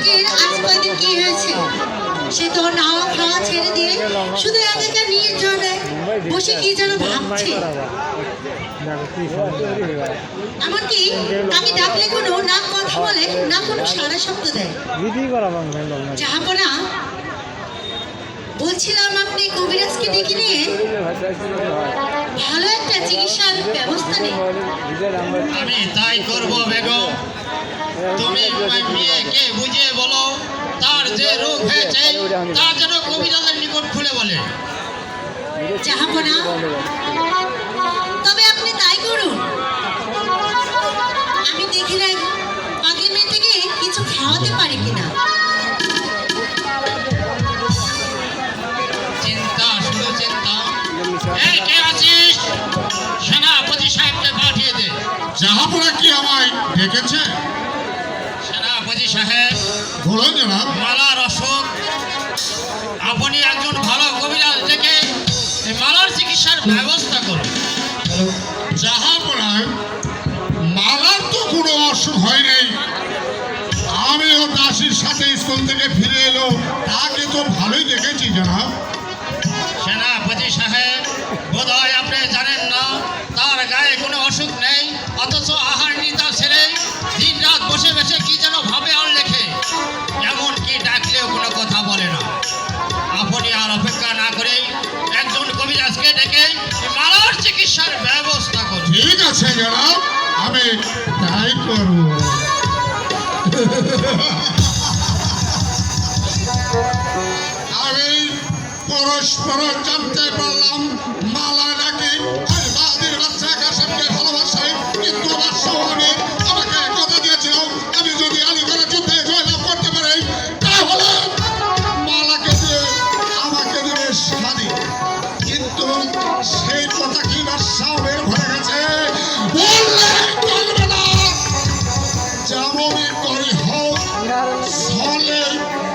মেয়েটির আজ কয়দিন কি হয়েছে, সে তো নাওয়া খাওয়া ছেড়ে দিয়ে শুধু একা নির্জনে বসে কি যেন ভাবছে। এমনকি তাকে ডাকলে কোনো না কথা বলে, না কোনো সারা শব্দ দেয়। জাহাপনা, বলছিলাম আপনি কবিরাজকে ডেকে নিয়ে ভালো একটা চিকিৎসার ব্যবস্থা নেই। আমি তাই করবো বেগম। তুমি মেয়েকে বুঝিয়ে বলো তার যে রোগ হয়েছে তা যেন কবিরাজের নিকট খুলে বলে। জাহাপনা, তবে আপনি তাই করুন। আমি দেখে রাখ আগে মেয়েটিকে কিছু খাওয়াতে পারি কিনা। চিন্তা, শুধু চিন্তা। এই কে আছিস? সেনাপতি সাহেবকে পাঠিয়ে দে। জাহাপনা কি আমায় ডেকেছে? সেনাপতি সাহেব, বলুন জনাব। মালার অসুখ, আপনি একজন ভালো কবিরাজ ডেকে এই মালার চিকিৎসার ব্যবস্থা করুন। জাহাপনায় মালার তো কোনো অসুখ হয় নাই। আমিও দাসীর সাথে স্কুল থেকে ফিরে এলো, তাকে তো ভালোই দেখেছি জনাব। সেনাপতি সাহেব, বোধহয় আপনি জানেন না তার গায়ে কোনো অসুখ নেই, অথচ আহার নিতা ছেড়ে দিন রাত বসে বসে কি যেন ভাবে আর লেখে, এমন কি ডাকলেও কোনো কথা বলে না। আপনি আর অপেক্ষা না করে একজন কবিরাজকে ডেকে মালার চিকিৎসার ব্যবস্থা করুন। ঠিক আছে জনাব, আমি তাই করব। আমি পরস্পর জানতে পারলাম মালা নাকি ওই বাদির বাচ্চা কাশেমকে ভালোবাসে, কিন্তু বাদশাহ আমি আমাকে কথা দিয়েছিল আমি যদি আলীগড়ের যুদ্ধে জয়লাভ করতে পারি তাহলে মালাকে দিয়ে আমাকে দেবে স্বাধী। কিন্তু সেই কথা কি বাদশাহ বের হয়ে গেছে, বললে চলবে না। যেমনই করি হোক, ছলে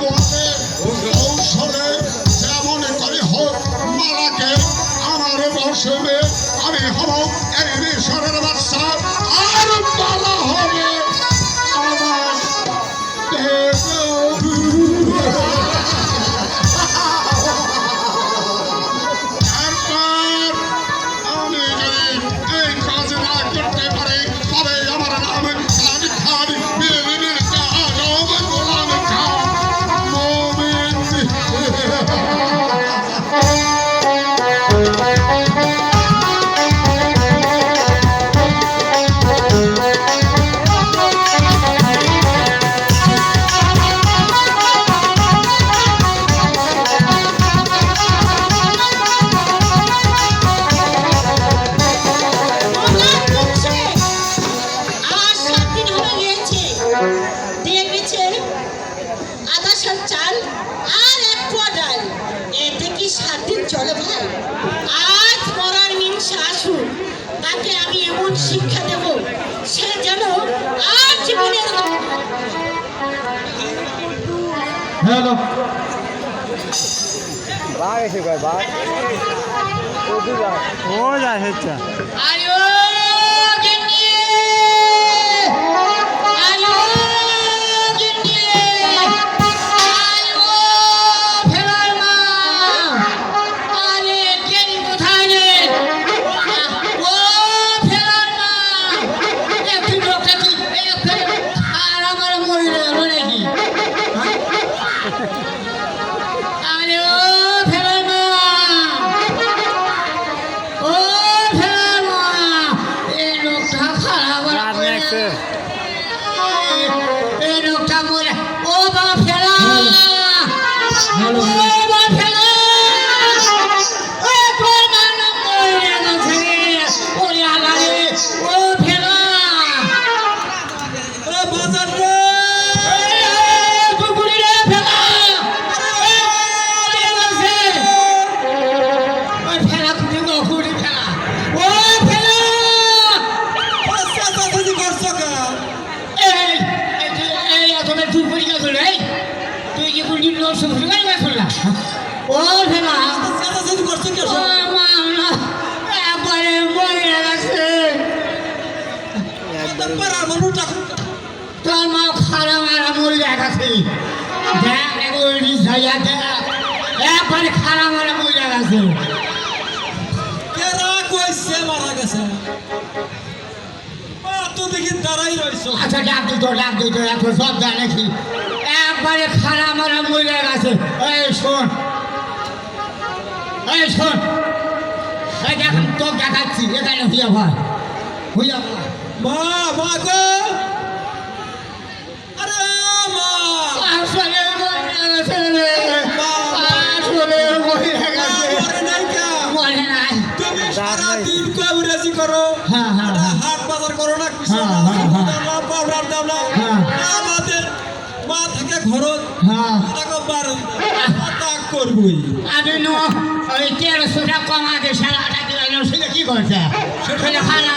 পথে কৌশলে যেমনই করি হোক, মালাকে আমার বসবে। আমি হব এই মিশরের বাদশা, আর মালা হবে আমার তারপর আমি যদি এই কাজ না করতে পারি তবে আমার নাম খান খান বিন কাজম গোলাম খান মোমিন। আর 7 দিন হয়ে গিয়েছে, দিয়ে গেছে আধা সার চাল আর 1 পোয়া ডাল। এতে কি 7 দিন চলে ভাই? আজ মরার নিমিষে আসুন, তাকে আমি এমন শিক্ষা দেব সে যেন আর জীবনের হ্যালো বাঘ এসে কয় বাঘ ও যায় হচ্ছে আয়ো গিন্নি, আয়ো গিন্নি, আয়ো ফেরার মা। আরে গিন্নি কোথায় রে? ও ফেরার মা, একটু লোকটা কি আর আমার মরে গেল নাকি? আরে ও ফেরার মা, ও ফেরার মা, এই লোকটা খারাপ আর মরে গেছে। এই লোকটা মরে, ও বাবা ফেরা, ও বাবা ফেরা, ও তোর মা না মরে গেছে রে, ওরে আল্লাহ রে, ও ফেরা, ও বাজার রে, কুকুরি রে ফেরা, মরে গেছে। ওই ফেরা তুমি কুকুরি ফেরা, ও ফেরা, এই এই তুমি তুই পড়ে গেছো রে, তুই কি বললি লোক শুরু করে গেছলা? ও ফেরা, ও মা না একবারে মরে গেছে। তোর মা খারাপ আর মরে গেছে। গেছে দেখ এগুলো রিসাইয়া দেখ একবারে খারাপ মারা মরে গেছে কেরা কইছে মারা গেছে তো দেখি দাঁড়াই রইছো আচ্ছা ডাক দিত এত সব দেয় নাকি একবারে খারাপ মারা মরে গেছে এই শোন এই দেখ তো দেখাচ্ছি এখানে হইয়া ভাই মা মা গো আরে মা আসলে মরে গেছে রে আসলে মরে গেছে মরে নাই কে মরে নাই তুমি সারা দিন কবিরাজি করো হ্যাঁ, হ্যাঁ, একটা হ্যাঁ। হাট বাজার করো না কিছু হ্যাঁ, হ্যাঁ, হ্যাঁ। পাউডার দাও না হ্যাঁ। আমাদের মা থেকে খরচ হ্যাঁ টাকা বারণ তা করবই আমি নো ওই 1300 টাকা কমাতে সারাটা দিলাম সেটা কি করছে সেটা খানা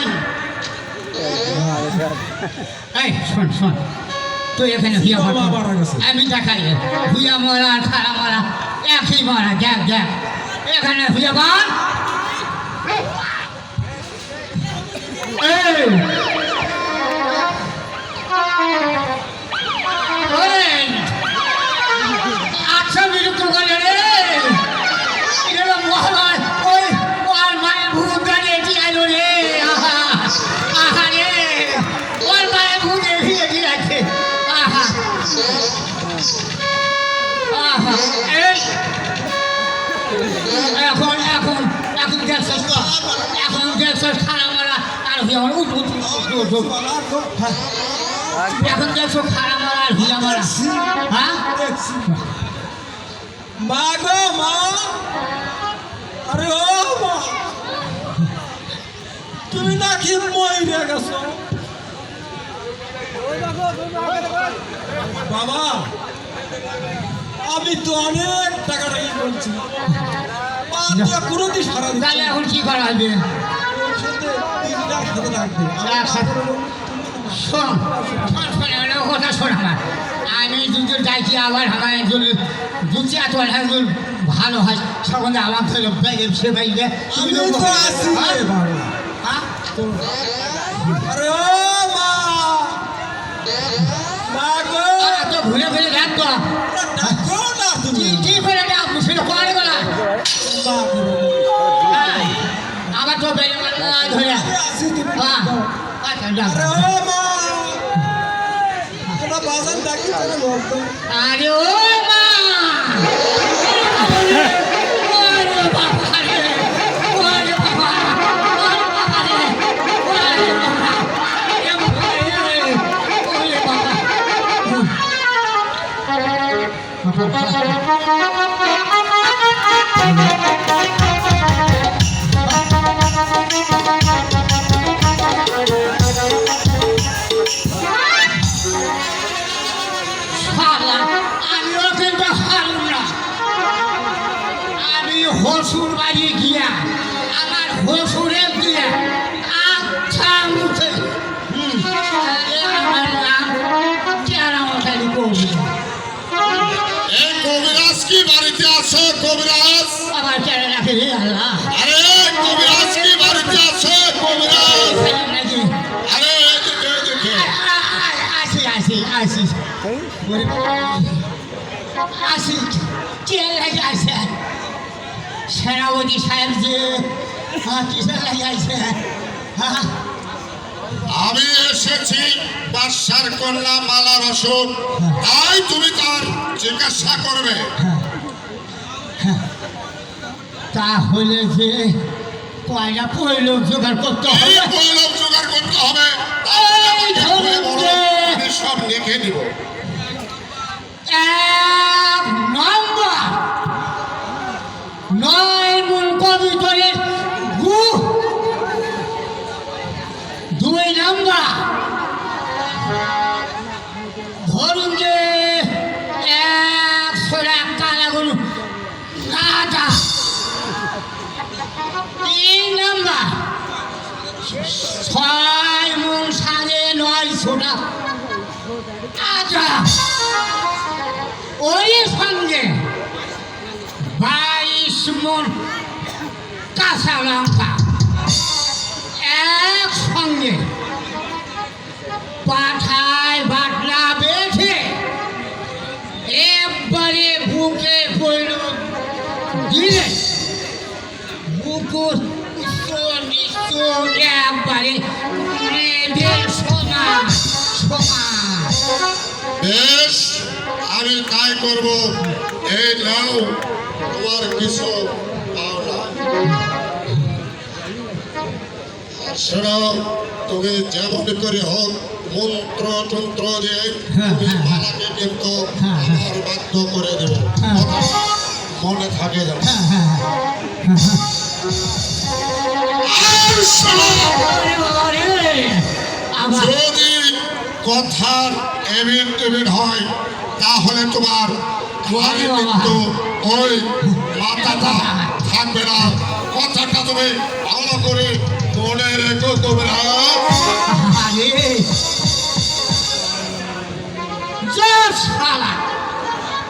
এই শোন তুই এখানে হুইয়া বাবা মারা গেছে। আমি দেখাই হুইয়া মরা আর খারা মরা একই মরা দেখ এখানে হুইয়া বল এই আচ্ছা বিরক্ত করে রে এরকম মহালয় ওই ওর মায়ের ভূত দাঁড়িয়ে দিয়ালো রে আহা রে ওর মায়ের ভূত এগিয়ে দিয়েছে আহা এই এখন দেখছস খারাপ মারা আর হুইয়া মারা উঠ এখন দেখছো খারাপ মারা আর হুইয়া মারা হ্যাঁ মা গো মা আরে ও মা তুমি নাকি মরে গেছো বাবা আমি তো অনেক টাকা বলছি কোনোদিন সারা তাহলে এখন কি করা হবে শোন কথা শোন আমার আমি দুজন যাইছি আবার আমার একজন দুচি এত একজন ভালো হয় সকলে আমার সে বাইরে আমি তো আছি রে বাবা। আরে ও মা মা গো তো ঘুরে ঘুরে ডাকতো ডাকো না তুমি কি করে ডাকবো সেটা করে বলা মা গো আবার তো বেড়ে ধরে আমি আছি তুমি হ্যাঁ ডাকো। আচ্ছা আরে ডাক ও মা তোরা বাজার ডাকি চলে বলতো আরে ও মা ওরে বাবা রে ওরে বাবা রে ওরে বাবা ওরে আমিও কিন্তু হারুন না আমি হসুর বাড়ি গিয়া আমার হসুরের দিয়া আচ্ছা মুখে আমার নাম কেরামতালি করবি এই কবিরাজ কি বাড়িতে আছে কবিরাজ আমার কেরা রাখে রে আল্লাহ আরে কবিরাজ কি বাড়িতে আছে কবিরাজ নাকি আরে এই দেখে আসি কে লাগে আছে সেনাপতি সাহেব যে কিসের লাগে আছে আমি এসেছি বাদশার কন্যা মালার অসুখ তাই তুমি তার জিজ্ঞাসা করবে তাহলে যে কয়টা পৈলক জোগাড় করতে এই হবে পৈলক জোগাড় করতে হবে এই ধরুন যে আমি সব লিখে দিব 1 নম্বর 9 মূল কবিতরের গু 2 নম্বর ধরুন যে 100 টাকা কালা গরু কাটা 3 নম্বর 6 মূল 950 টাকা আচ্ছা ওই সঙ্গে 22 মন কাঁচা লঙ্কা একসঙ্গে পাঠায় বাটলা বেঁধে বেশ, আমি তাই করব। এই নাও তোমার কিছু পাওনা। শোনো, তুমি যেমন করে হোক মন্ত্র তন্ত্র দিয়ে তুমি মালাকে কিন্তু আমার বাধ্য করে দেবে, মনে থাকে যেন। আর শোনো, যদি কথার এবিট হয় তাহলে তোমার ঘরে কিন্তু ওই মাথাটা থাকবে না। কথাটা তুমি ভালো করে মনে রেখো তোমরা।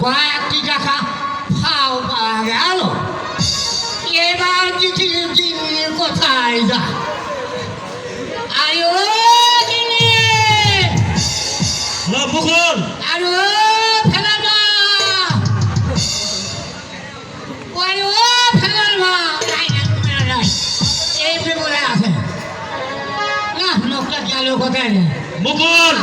কয়েকটি টাকা ফাও পাওয়া গেল, এবার দিদির কোথায় যা? আয়ো দিনে, মুকুল আরো ফেলার মা, আরো ফেলার মা, এই বলে আছে না, লোকটা গেল কোথায়? মুকুল